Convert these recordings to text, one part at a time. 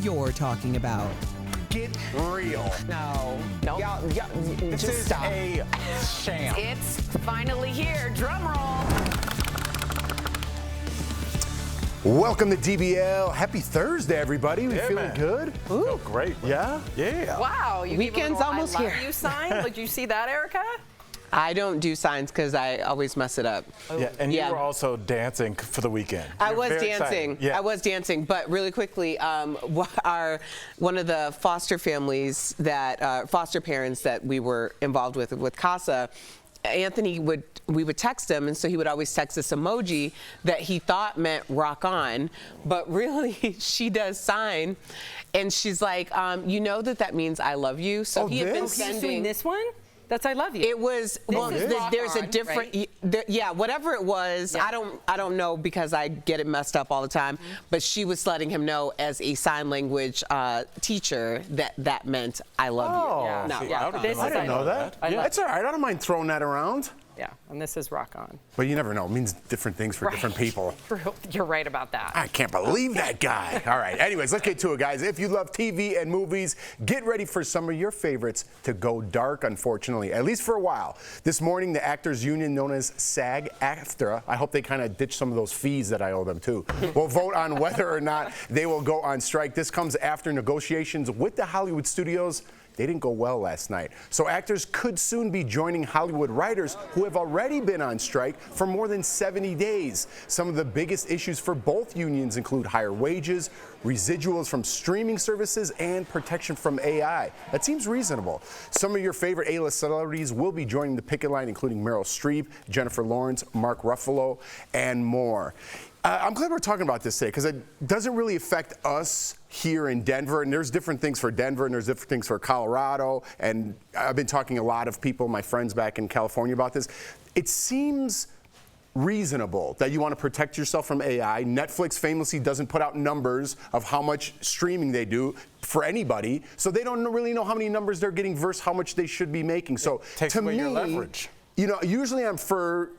you're talking about. Get real. No. This Just is stop. a sham. It's finally here. Drum roll. Welcome to DBL. Happy Thursday, everybody. We feeling man. good? Feel great. Bro. Yeah? Yeah. Wow. You Weekend's gave a little almost I love here. you sign? Did you see that, Erica? I don't do signs because I always mess it up. Yeah, and you Yeah. were also dancing for the weekend. I You're was very dancing. excited. Yeah. I was dancing, but really quickly, one of the foster families that foster parents that we were involved with CASA, Anthony we would text him, and so he would always text this emoji that he thought meant rock on, but really she does sign, and she's like, you know that means I love you. So he had been this? He's doing sending. this one? That's I love you. It was is rock there's a on, different right? yeah, whatever it was. Yeah. I don't know because I get it messed up all the time. But she was letting him know as a sign language teacher that meant I love you. Yeah. No, See, yeah. I This I is didn't know that. I love It's all right. I don't mind throwing that around. Yeah, and this is rock on. But you never know. It means different things for different people. You're right about that. I can't believe that guy. All right. Anyways, let's get to it, guys. If you love TV and movies, get ready for some of your favorites to go dark, unfortunately, at least for a while. This morning, the actors union known as SAG-AFTRA, I hope they kind of ditch some of those fees that I owe them too, will vote on whether or not they will go on strike. This comes after negotiations with the Hollywood studios. They didn't go well last night. So actors could soon be joining Hollywood writers who have already been on strike for more than 70 days. Some of the biggest issues for both unions include higher wages, residuals from streaming services, and protection from AI. That seems reasonable. Some of your favorite A-list celebrities will be joining the picket line, including Meryl Streep, Jennifer Lawrence, Mark Ruffalo, and more. I'm glad we're talking about this today because it doesn't really affect us here in Denver, and there's different things for Denver and there's different things for Colorado, and I've been talking to a lot of people, my friends back in California, about this. It seems reasonable that you want to protect yourself from AI. Netflix famously doesn't put out numbers of how much streaming they do for anybody, so they don't really know how many numbers they're getting versus how much they should be making. So Takes to away me, your leverage. you know, usually I'm for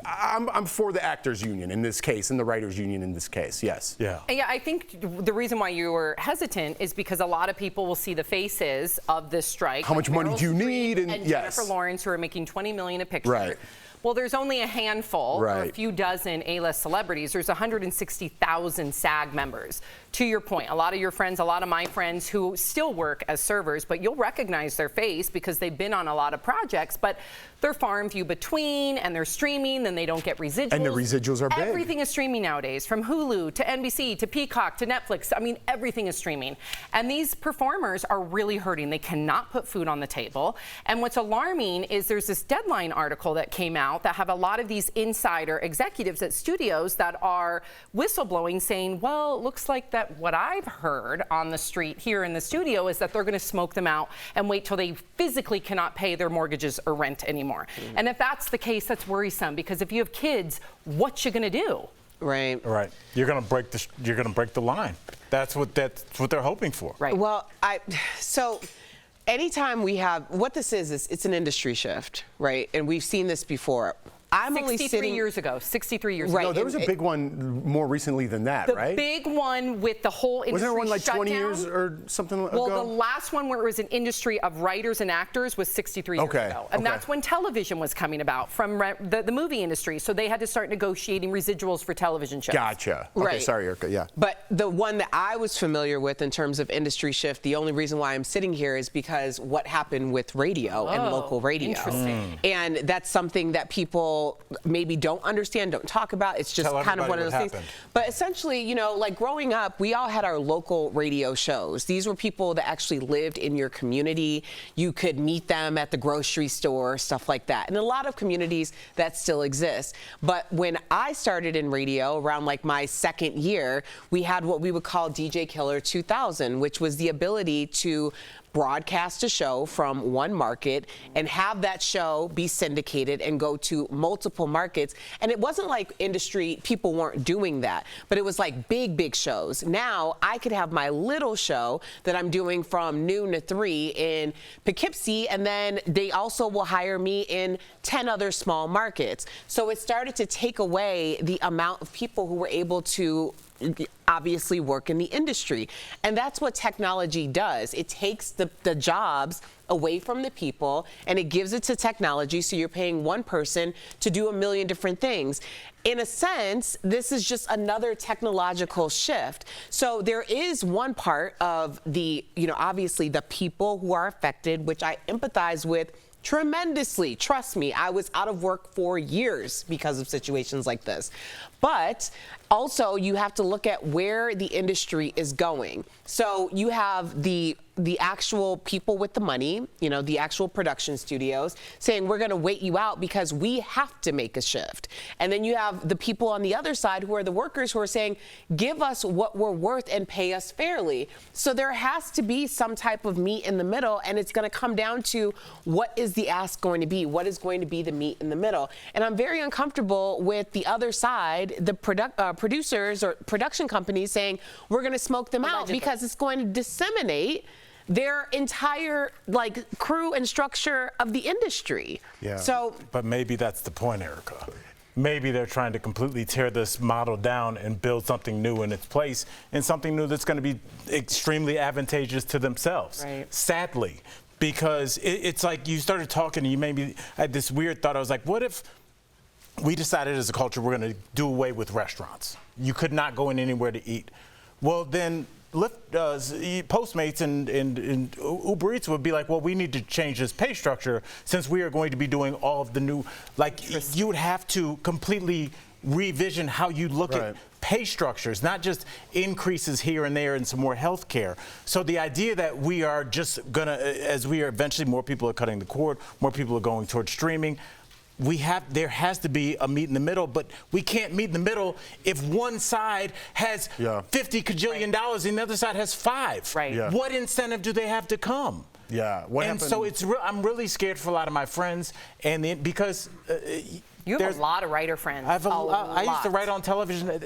the actors union in this case, and the writers union in this case, yes. Yeah. Yeah, I think the reason why you were hesitant is because a lot of people will see the faces of this strike. How much money Meryl do you Streep need? And yes. Jennifer Lawrence, who are making $20 million a picture. Right. Well, there's only a handful, or a Right. few dozen A-list celebrities. There's 160,000 SAG members. To your point, a lot of your friends, a lot of my friends who still work as servers, but you'll recognize their face because they've been on a lot of projects, but they're far and few between, and they're streaming, then they don't get residuals. And the residuals are big. Everything is streaming nowadays, from Hulu to NBC to Peacock to Netflix. I mean, everything is streaming. And these performers are really hurting. They cannot put food on the table. And what's alarming is there's this Deadline article that came out that have a lot of these insider executives at studios that are whistleblowing, saying, well, it looks like that what I've heard on the street here in the studio is that they're going to smoke them out and wait till they physically cannot pay their mortgages or rent anymore. And if that's the case, that's worrisome, because if you have kids, what you going to do? Right. Right. You're gonna break the line. That's what they're hoping for. Right. Well, so anytime we have what this is it's an industry shift, right? And we've seen this before. I'm only 63 sitting years ago. 63 years Right. ago. No, there was a big one more recently than that, The right? big one with the whole industry Wasn't there one like shut 20 down? years or something ago? Well, the last one where it was an industry of writers and actors was 63 years ago. And that's when television was coming about from the movie industry. So they had to start negotiating residuals for television shows. Gotcha. Okay, Right. sorry, Erica, yeah. But the one that I was familiar with in terms of industry shift, the only reason why I'm sitting here is because what happened with radio and local radio. Interesting. And that's something that people maybe don't understand, don't talk about. It's just Tell kind of one of everybody those what things. happened. But essentially, you know, like growing up, we all had our local radio shows. These were people that actually lived in your community. You could meet them at the grocery store, stuff like that. And a lot of communities that still exist. But when I started in radio around like my second year, we had what we would call DJ Killer 2000, which was the ability to broadcast a show from one market and have that show be syndicated and go to multiple markets. And it wasn't like industry people weren't doing that, but it was like big shows. Now I could have my little show that I'm doing from noon to 3 in Poughkeepsie, and then they also will hire me in 10 other small markets. So it started to take away the amount of people who were able to obviously work in the industry. And that's what technology does. It takes the jobs away from the people and it gives it to technology, so you're paying one person to do a million different things. In a sense, this is just another technological shift. So there is one part of the, obviously the people who are affected, which I empathize with tremendously. Trust me, I was out of work for years because of situations like this. But also you have to look at where the industry is going. So you have the actual people with the money, the actual production studios saying we're going to wait you out because we have to make a shift. And then you have the people on the other side who are the workers who are saying give us what we're worth and pay us fairly. So there has to be some type of meat in the middle, and it's going to come down to what is the ask going to be? What is going to be the meat in the middle? And I'm very uncomfortable with the other side, the producers or production companies saying we're going to smoke them out because it's going to disseminate their entire crew and structure of the industry. Yeah. So, but maybe that's the point, Erica. Maybe they're trying to completely tear this model down and build something new in its place, and something new that's going to be extremely advantageous to themselves. Right. Sadly, because it's like you started talking and you made me had this weird thought. I was like, what if we decided as a culture we're going to do away with restaurants? You could not go in anywhere to eat. Well, then Postmates and Uber Eats would be like, well, we need to change this pay structure since we are going to be doing all of the new, you would have to completely revision how you look at pay structures, not just increases here and there and some more health care. So the idea that we are just gonna, as we are eventually more people are cutting the cord, more people are going towards streaming, there has to be a meet in the middle, but we can't meet in the middle if one side has $50 kajillion and the other side has $5. Right. Yeah. What incentive do they have to come? Yeah. What happened? So I'm really scared for a lot of my friends, and because you have a lot of writer friends. I used to write on television.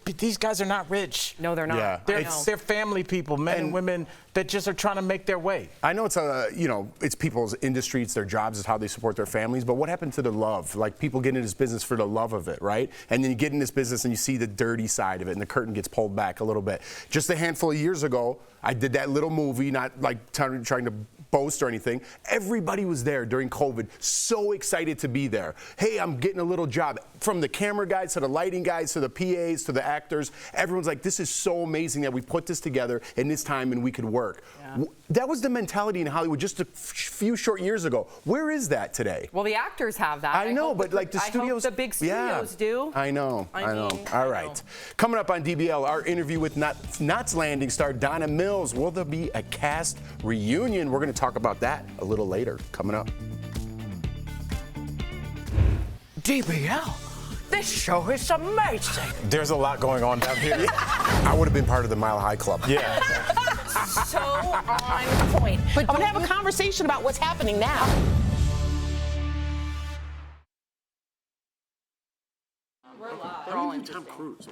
These guys are not rich. No, they're not. Yeah. They're family people, men and women that just are trying to make their way. I know it's it's people's industry, it's their jobs, it's how they support their families. But what happened to the love? Like people get into this business for the love of it, right? And then you get in this business and you see the dirty side of it, and the curtain gets pulled back a little bit. Just a handful of years ago, I did that little movie, not like trying to boast or anything. Everybody was there during COVID, so excited to be there. Hey, I'm getting a little job. From the camera guys to the lighting guys to the PAs to the actors, everyone's like, this is so amazing that we put this together in this time and we could work. Yeah. That was the mentality in Hollywood just a few short years ago. Where is that today? Well, the actors have that. I know, but like the studios. I hope the big studios do. I know. All right. Coming up on DBL, our interview with Knots Landing star Donna Mills. Will there be a cast reunion? We're going to talk about that a little later. Coming up. DBL, this show is amazing. There's a lot going on down here. I would have been part of the Mile High Club. Yeah. So on point. But I'm going to have a conversation about what's happening now. We're all in Tom Cruise.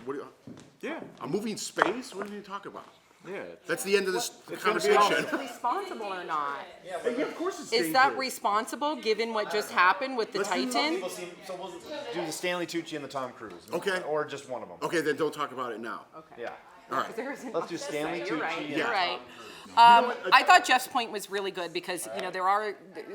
Yeah. A movie in space? What are you talking about? Yeah. That's the end of this Is conversation. it responsible or not? Yeah, of course it's Is that responsible given what just happened with the Titan? So we'll do the Stanley Tucci and the Tom Cruise. Okay. Or just one of them. Okay, then don't talk about it now. Okay. Yeah. All right. Let's do Stanley Tucci. You're right. and You're Tom right. Cruise. I thought Jeff's point was really good because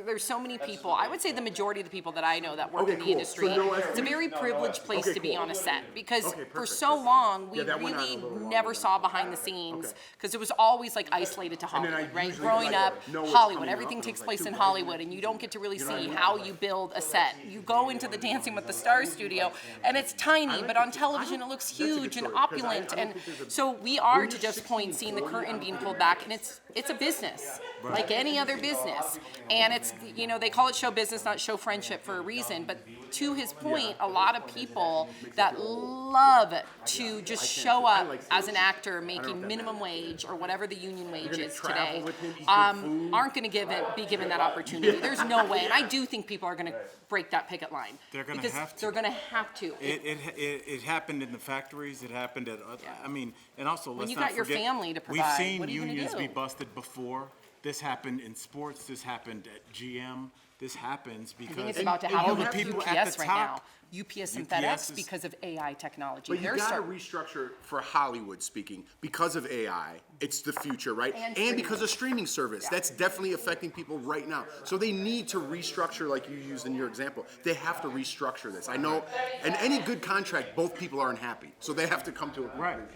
there's so many people. I would say the majority of the people that I know that work in the industry. It's a very privileged place to be on a set because for so long we really never saw behind the scenes because it was always like isolated to Hollywood, right? Growing up, Hollywood, everything takes place in Hollywood, and you don't get to really see how you build a set. You go into the Dancing with the Stars studio, and it's tiny, but on television it looks huge and opulent, and so we are, to Jeff's point, seeing the curtain being pulled back, and it's a business, like any other business. And it's, they call it show business, not show friendship for a reason. But to his point, a lot of people that love to just show up as an actor making minimum wage or whatever the union wage is today aren't going to be given that opportunity. There's no way. And I do think people are going to break that picket line. They're going to have to. They're going to have to. It happened in the factories. It happened at other, and also let's you not got your forget, family to provide, we've seen what are you gonna unions do? be busted before. This happened in sports. This happened at GM. this happens because I think it's about to happen all the with people UPS at the right top. now. UPS and UPS FedEx is- because of AI technology. But you They're got to start- restructure for Hollywood speaking because of AI. It's the future, right? And And because streaming. of streaming service. That's definitely affecting people right now. So they need to restructure, like you used in your example. They have to restructure this. I know, and any good contract, both people aren't happy. So they have to come to a conclusion.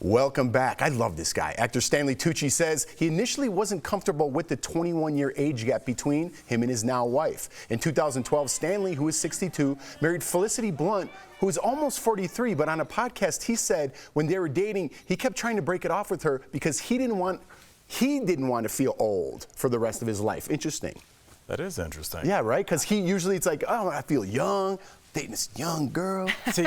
Welcome back. I love this guy. Actor Stanley Tucci says he initially wasn't comfortable with the 21-year age gap between him and his now wife. In 2012, Stanley, who is 62, married Felicity Blunt, who is almost 43, but on a podcast he said when they were dating, he kept trying to break it off with her because he didn't want to feel old for the rest of his life. Interesting. That is interesting. Yeah, right? Because he usually, it's like, oh, I feel young, dating this young girl. See,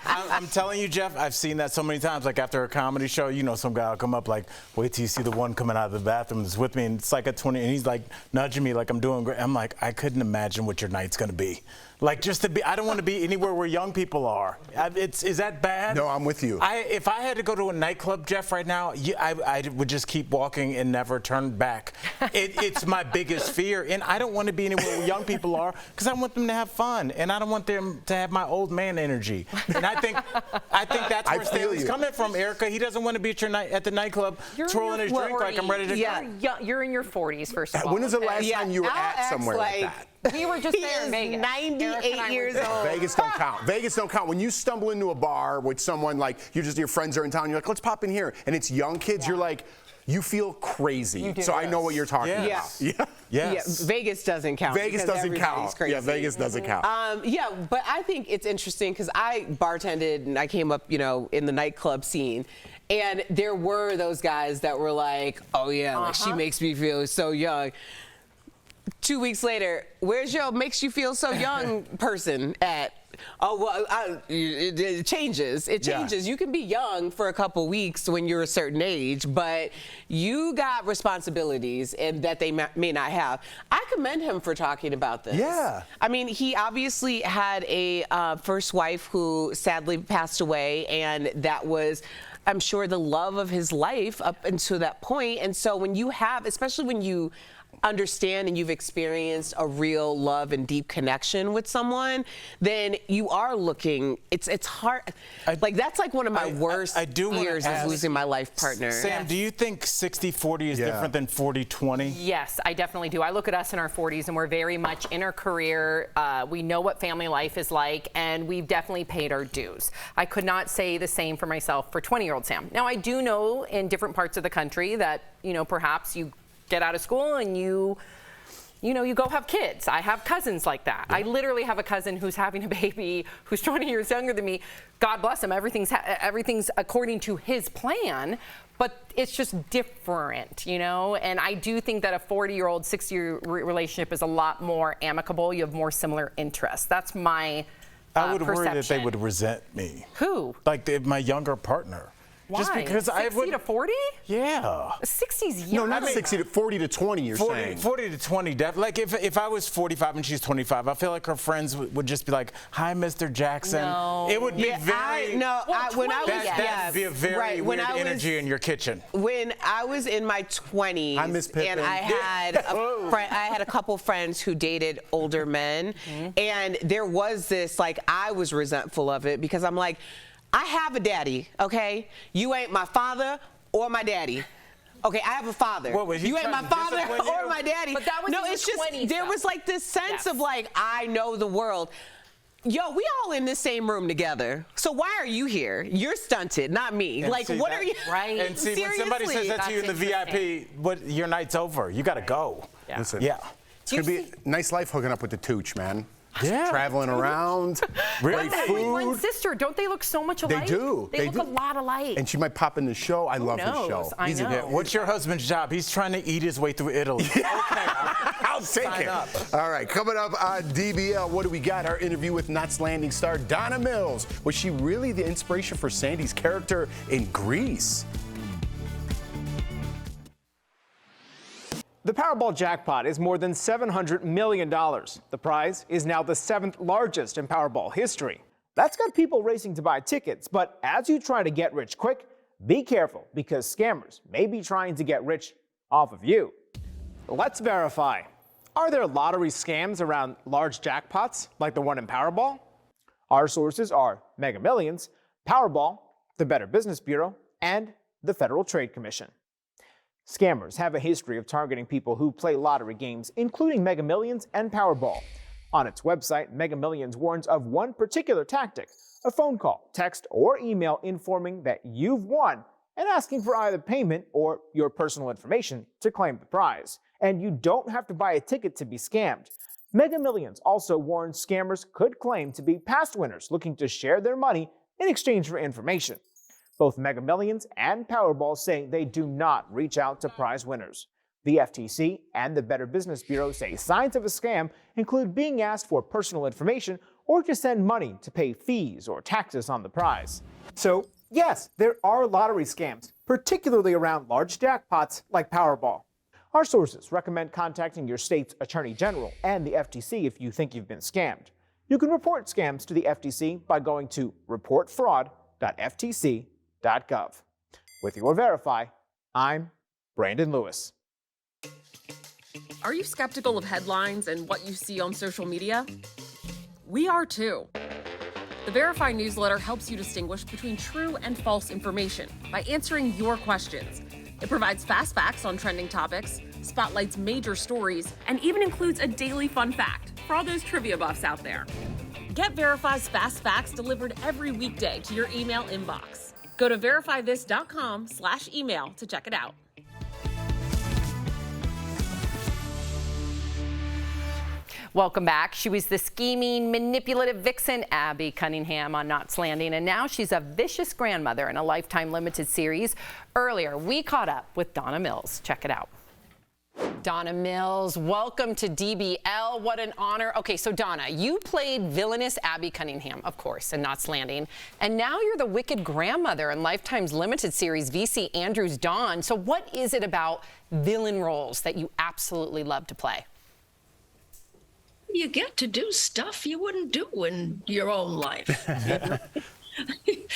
I'm telling you, Jeff, I've seen that so many times. Like after a comedy show, you know, some guy will come up like, wait till you see the one coming out of the bathroom that's with me, and it's like at 20, and he's like nudging me like I'm doing great. I'm like, I couldn't imagine what your night's gonna be. Like just to be, I don't want to be anywhere where young people are. Is that bad? No, I'm with you. If I had to go to a nightclub, Jeff, right now, I would just keep walking and never turn back. It's my biggest fear, and I don't want to be anywhere where young people are because I want them to have fun, and I don't want them to have my old man energy. And I think that's where Stanley's coming from, Erica. He doesn't want to be at the nightclub twirling his drink like I'm ready to go. You're in your 40s, first of all. When was the last time you were Al at acts somewhere like like that? We were just He there in is Vegas. 98 years old. Vegas don't count. Vegas don't count. When you stumble into a bar with someone like your friends are in town, you're like, let's pop in here, and it's young kids, you're like, you feel crazy. So I know what you're talking about. Yeah. Yes. Yeah, Vegas doesn't count. Vegas because doesn't everybody's count. crazy. Yeah, Vegas doesn't count. Yeah, but I think it's interesting because I bartended and I came up, you know, in the nightclub scene. And there were those guys that were like, oh yeah, like she makes me feel so young. 2 weeks later, where's your makes you feel so young person at? Oh, well, it changes. It changes. You can be young for a couple weeks when you're a certain age, but you got responsibilities and that they may not have. I commend him for talking about this. Yeah. I mean, he obviously had a first wife who sadly passed away, and that was, I'm sure, the love of his life up until that point. And so when you have, especially when you understand and you've experienced a real love and deep connection with someone, then you are looking, it's hard. Like that's like one of my worst fears is losing my life partner. Sam, do you think 60-40 is different than 40-20? Yes, I definitely do. I look at us in our 40s and we're very much in our career. We know what family life is like, and we've definitely paid our dues. I could not say the same for myself for 20-year-old Sam. Now, I do know in different parts of the country that, you know, perhaps you get out of school and you go have kids. I have cousins like that. I literally have a cousin who's having a baby who's 20 years younger than me. God bless him. Everything's according to his plan, but it's just different, you know? And I do think that a 40-year-old, 60-year relationship is a lot more amicable. You have more similar interests. That's my I would worry that they perception. would resent me. Who? Like my younger partner. Why? Just because 60 to 40? Yeah. 60's No, young. not 60 to 40 to 20, you're saying. 40 to 20, like if I was 45 and she's 25, I feel like her friends would just be like, "Hi, Mr. Jackson." No. It would be Yeah, very. That'd be a very weird energy in your kitchen. When I was in my 20s, Hi, Miss Pippin. and I had I had a couple friends who dated older men, and there was this, like, I was resentful of it because I'm like, I have a daddy, okay? You ain't my father or my daddy. Okay, I have a father. What, was he you ain't my trying to father discipline or you? my daddy. But that was no, in your it's just 20s, there though. was like this sense of like, I know the world. Yo, we all in this same room together. So why are you here? You're stunted, not me. And like, see what that- are you? Right. And see, when somebody says that to you in the That's VIP, your night's over. You got to go. Yeah. Listen, Yeah. it's going to be a nice life hooking up with the Tooch, man. Yeah. traveling around, great Twin food. sister, don't they look so much They alike? do. They look do. a lot alike. And she might pop in the show. I love his knows? show. I know. Yeah, what's your husband's job? He's trying to eat his way through Italy. I'll take it. up. All right, coming up on DBL, what do we got? Our interview with Knots Landing star Donna Mills. Was she really the inspiration for Sandy's character in Grease? The Powerball jackpot is more than $700 million. The prize is now the 7th largest in Powerball history. That's got people racing to buy tickets, but as you try to get rich quick, be careful because scammers may be trying to get rich off of you. Let's verify. Are there lottery scams around large jackpots like the one in Powerball? Our sources are Mega Millions, Powerball, the Better Business Bureau, and the Federal Trade Commission. Scammers have a history of targeting people who play lottery games, including Mega Millions and Powerball. On its website, Mega Millions warns of one particular tactic, a phone call, text, or email informing that you've won and asking for either payment or your personal information to claim the prize. And you don't have to buy a ticket to be scammed. Mega Millions also warns scammers could claim to be past winners looking to share their money in exchange for information. Both Mega Millions and Powerball say they do not reach out to prize winners. The FTC and the Better Business Bureau say signs of a scam include being asked for personal information or to send money to pay fees or taxes on the prize. So, yes, there are lottery scams, particularly around large jackpots like Powerball. Our sources recommend contacting your state's Attorney General and the FTC if you think you've been scammed. You can report scams to the FTC by going to reportfraud.ftc.gov. With your Verify, I'm Brandon Lewis. Are you skeptical of headlines and what you see on social media? We are too. The Verify newsletter helps you distinguish between true and false information by answering your questions. It provides fast facts on trending topics, spotlights major stories, and even includes a daily fun fact for all those trivia buffs out there. Get Verify's fast facts delivered every weekday to your email inbox. Go to verifythis.com/email to check it out. Welcome back. She was the scheming, manipulative vixen, Abby Cunningham, on Knots Landing, and now she's a vicious grandmother in a Lifetime limited series. Earlier, we caught up with Donna Mills. Check it out. Donna Mills, welcome to DBL. What an honor. Okay, so Donna, you played villainous Abby Cunningham, of course, in Knots Landing, and now you're the wicked grandmother in Lifetime's limited series, VC Andrews' Dawn. So what is it about villain roles that you absolutely love to play? You get to do stuff you wouldn't do in your own life.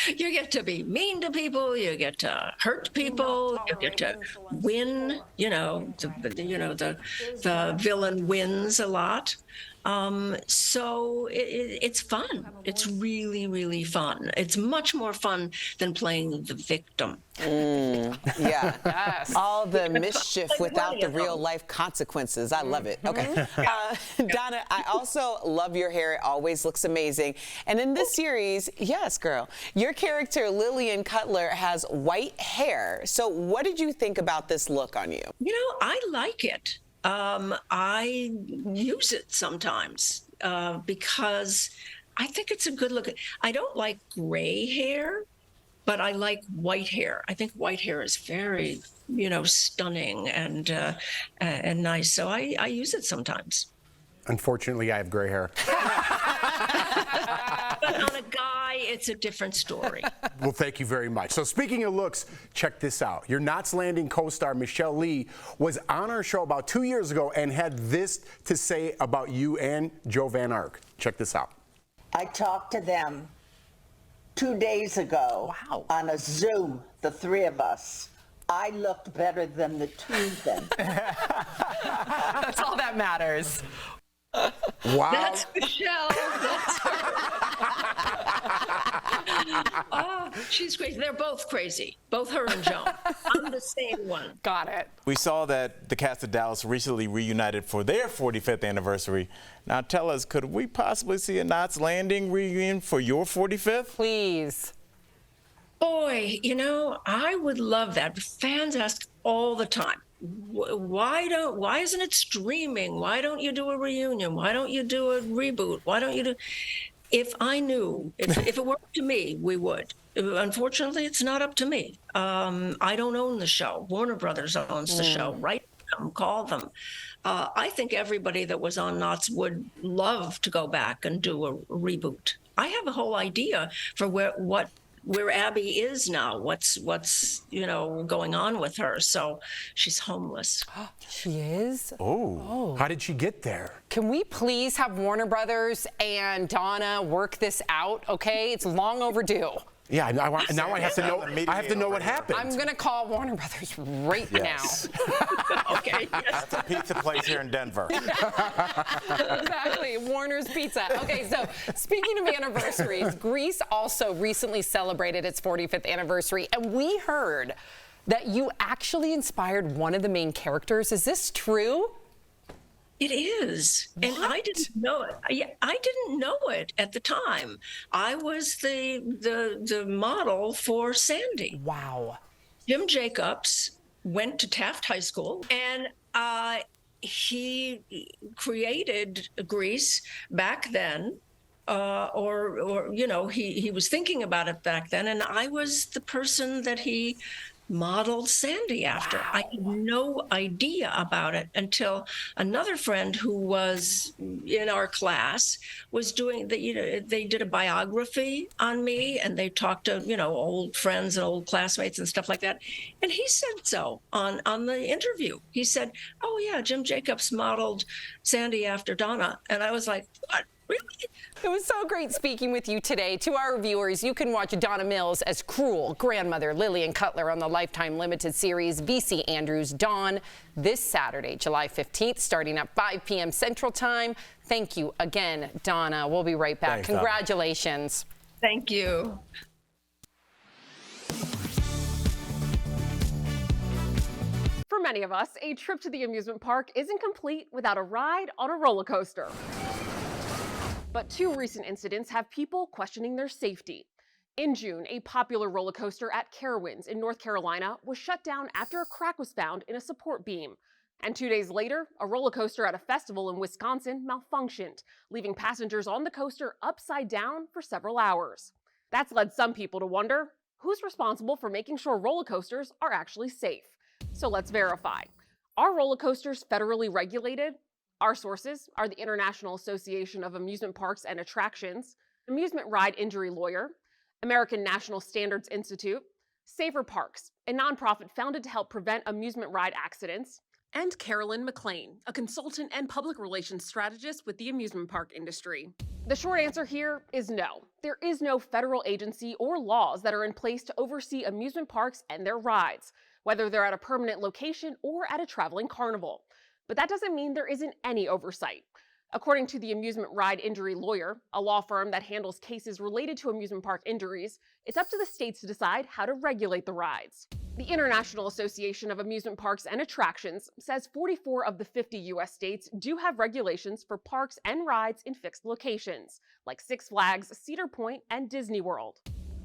You get to be mean to people. You get to hurt people. You get to win. The villain wins a lot. So it's fun. It's really, really fun. It's much more fun than playing the victim. Yeah. Yes. All the mischief without the real life consequences. I love it. Okay. Donna, I also love your hair. It always looks amazing. And in this series, yes, girl, your character Lillian Cutler has white hair. So what did you think about this look on you? I like it. I use it sometimes because I think it's a good look. I don't like gray hair, but I like white hair. I think white hair is very, stunning and nice. So I use it sometimes. Unfortunately, I have gray hair. But on a guy, it's a different story. Well, thank you very much. So speaking of looks, check this out. Your Knots Landing co-star Michelle Lee was on our show about 2 years ago and had this to say about you and Joe Van Ark. Check this out. I talked to them 2 days ago on a Zoom, the three of us. I looked better than the two of them. That's all that matters. Wow. That's Michelle. That's her. Oh, she's crazy. They're both crazy. Both her and Joan. I'm the same one. Got it. We saw that the cast of Dallas recently reunited for their 45th anniversary. Now tell us, could we possibly see a Knots Landing reunion for your 45th? Please. Boy, I would love that. Fans ask all the time. why isn't it streaming? Why don't you do a reunion? Why don't you do a reboot? Why don't you do? If I knew, if it were up to me, we would. Unfortunately, it's not up to me. I don't own the show. Warner Brothers owns the show. Write them, call them. I think everybody that was on Knots would love to go back and do a reboot. I have a whole idea for where Abby is now, what's going on with her. So she's homeless. She is? Oh, how did she get there? Can we please have Warner Brothers and Donna work this out, okay? It's long overdue. Yeah, now I have to know. I have to know what happened. I'm gonna call Warner Brothers right now. Okay. That's a pizza place here in Denver. Exactly, Warner's Pizza. Okay, so speaking of anniversaries, Grease also recently celebrated its 45th anniversary, and we heard that you actually inspired one of the main characters. Is this true? It is. And I didn't know it. I didn't know it at the time. I was the model for Sandy. Wow. Jim Jacobs went to Taft High School, and he created Grease back then. He was thinking about it back then, and I was the person that he modeled Sandy after. Wow. I had no idea about it until another friend who was in our class was doing they did a biography on me, and they talked to old friends and old classmates and stuff like that, and he said so on the interview. He said, "Oh yeah, Jim Jacobs modeled Sandy after Donna," and I was like, "What? Really?" It was so great speaking with you today. To our viewers, you can watch Donna Mills as cruel grandmother Lillian Cutler on the Lifetime Limited series VC Andrews Dawn this Saturday, July 15th, starting at 5 p.m. Central Time. Thank you again, Donna. We'll be right back. Thanks, Congratulations. Thank you. For many of us, a trip to the amusement park isn't complete without a ride on a roller coaster. But two recent incidents have people questioning their safety. In June, a popular roller coaster at Carowinds in North Carolina was shut down after a crack was found in a support beam. And 2 days later, a roller coaster at a festival in Wisconsin malfunctioned, leaving passengers on the coaster upside down for several hours. That's led some people to wonder, who's responsible for making sure roller coasters are actually safe? So let's verify. Are roller coasters federally regulated? Our sources are the International Association of Amusement Parks and Attractions, Amusement Ride Injury Lawyer, American National Standards Institute, Safer Parks, a nonprofit founded to help prevent amusement ride accidents, and Carolyn McLean, a consultant and public relations strategist with the amusement park industry. The short answer here is no. There is no federal agency or laws that are in place to oversee amusement parks and their rides, whether they're at a permanent location or at a traveling carnival. But that doesn't mean there isn't any oversight. According to the Amusement Ride Injury Lawyer, a law firm that handles cases related to amusement park injuries, it's up to the states to decide how to regulate the rides. The International Association of Amusement Parks and Attractions says 44 of the 50 U.S. states do have regulations for parks and rides in fixed locations, like Six Flags, Cedar Point, and Disney World.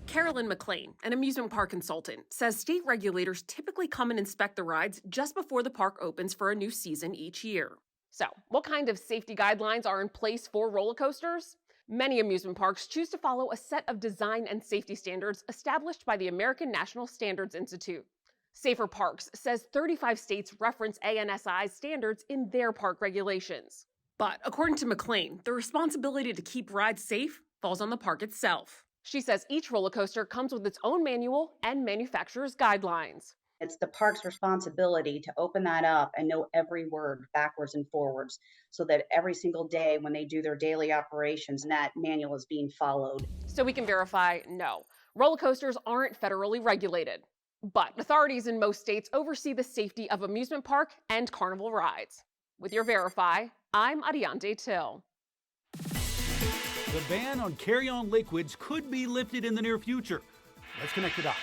Carolyn McLean, an amusement park consultant, says state regulators typically come and inspect the rides just before the park opens for a new season each year. So, what kind of safety guidelines are in place for roller coasters? Many amusement parks choose to follow a set of design and safety standards established by the American National Standards Institute. Safer Parks says 35 states reference ANSI's standards in their park regulations. But according to McLean, the responsibility to keep rides safe falls on the park itself. She says each roller coaster comes with its own manual and manufacturer's guidelines. It's the park's responsibility to open that up and know every word backwards and forwards so that every single day when they do their daily operations, that manual is being followed. So we can verify, no, roller coasters aren't federally regulated. But authorities in most states oversee the safety of amusement park and carnival rides. With your Verify, I'm Adiante Till. The ban on carry-on liquids could be lifted in the near future. Let's connect the dots.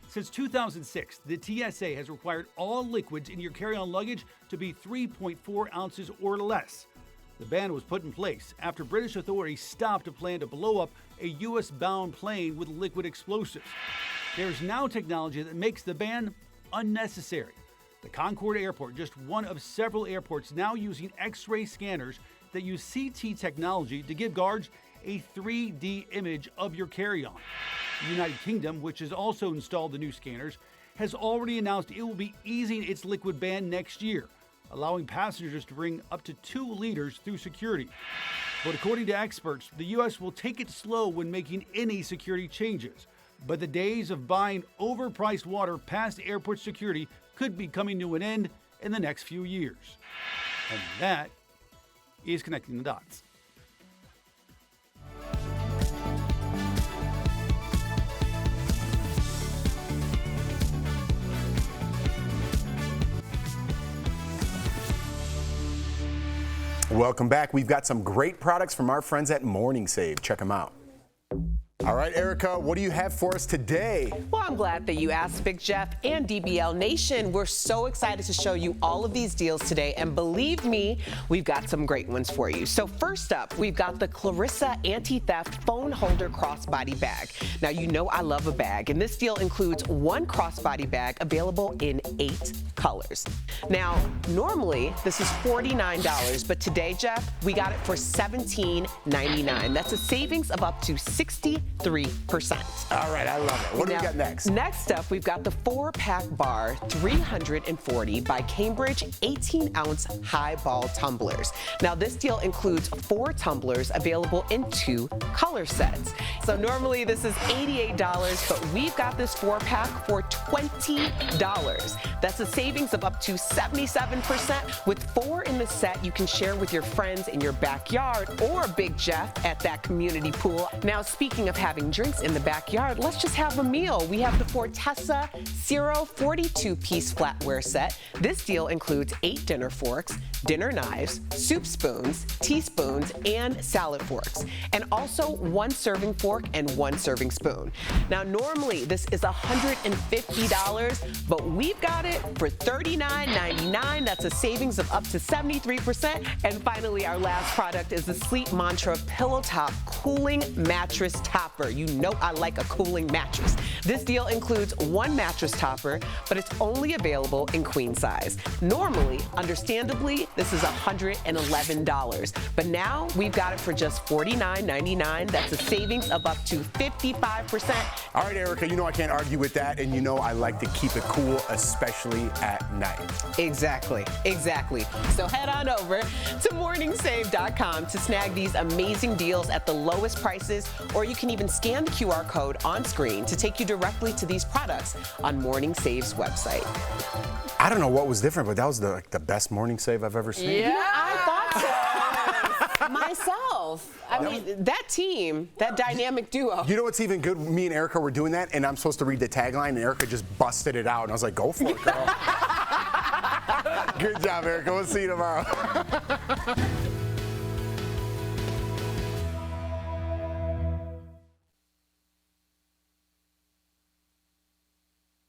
Since 2006, the TSA has required all liquids in your carry-on luggage to be 3.4 ounces or less. The ban was put in place after British authorities stopped a plan to blow up a U.S.-bound plane with liquid explosives. There's now technology that makes the ban unnecessary. The Concord Airport, just one of several airports now using X-ray scanners that use CT technology to give guards a 3D image of your carry-on. The United Kingdom, which has also installed the new scanners, has already announced it will be easing its liquid ban next year, allowing passengers to bring up to 2 liters through security. But according to experts, the U.S. will take it slow when making any security changes. But the days of buying overpriced water past airport security could be coming to an end in the next few years. And that is Connecting the Dots. Welcome back. We've got some great products from our friends at MorningSave. Check them out. All right, Erica, what do you have for us today? Well, I'm glad that you asked, Big Jeff and DBL Nation. We're so excited to show you all of these deals today, and believe me, we've got some great ones for you. So first up, we've got the Clarissa Anti-Theft Phone Holder Crossbody Bag. Now, you know I love a bag, and this deal includes 1 crossbody bag available in 8 colors. Now, normally, this is $49, but today, Jeff, we got it for $17.99. That's a savings of up to 63%. All right, I love it. What do we got next? Next up, we've got the 4-pack bar 340 by Cambridge 18-ounce highball tumblers. Now, this deal includes 4 tumblers available in 2 color sets. So normally this is $88, but we've got this 4-pack for $20. That's a savings of up to 77%. With 4 in the set, you can share with your friends in your backyard or Big Jeff at that community pool. Now, speaking of having drinks in the backyard, let's just have a meal. We have the Fortessa Zero 42-piece flatware set. This deal includes 8 dinner forks, dinner knives, soup spoons, teaspoons, and salad forks, and also 1 serving fork and 1 serving spoon. Now, normally this is $150, but we've got it for $39.99. That's a savings of up to 73%. And finally, our last product is the Sleep Mantra Pillow Top Cooling Mattress Topper. You know I like a cooling mattress. This deal includes 1 mattress topper, but it's only available in queen size. Normally, understandably, this is $111, but now we've got it for just $49.99. That's a savings of up to 55%. All right, Erica, you know I can't argue with that, and you know I like to keep it cool, especially at night. Exactly. So head on over to MorningSave.com to snag these amazing deals at the lowest prices, or you can even scan the QR code on screen to take you directly to these products on MorningSave's website. I don't know what was different, but that was the best morning save I've ever seen. Yeah, I thought so. Myself. I mean, that team, that dynamic duo. You know what's even good? Me and Erica were doing that, and I'm supposed to read the tagline, and Erica just busted it out, and I was like, go for it, girl. Good job, Erica. We'll see you tomorrow.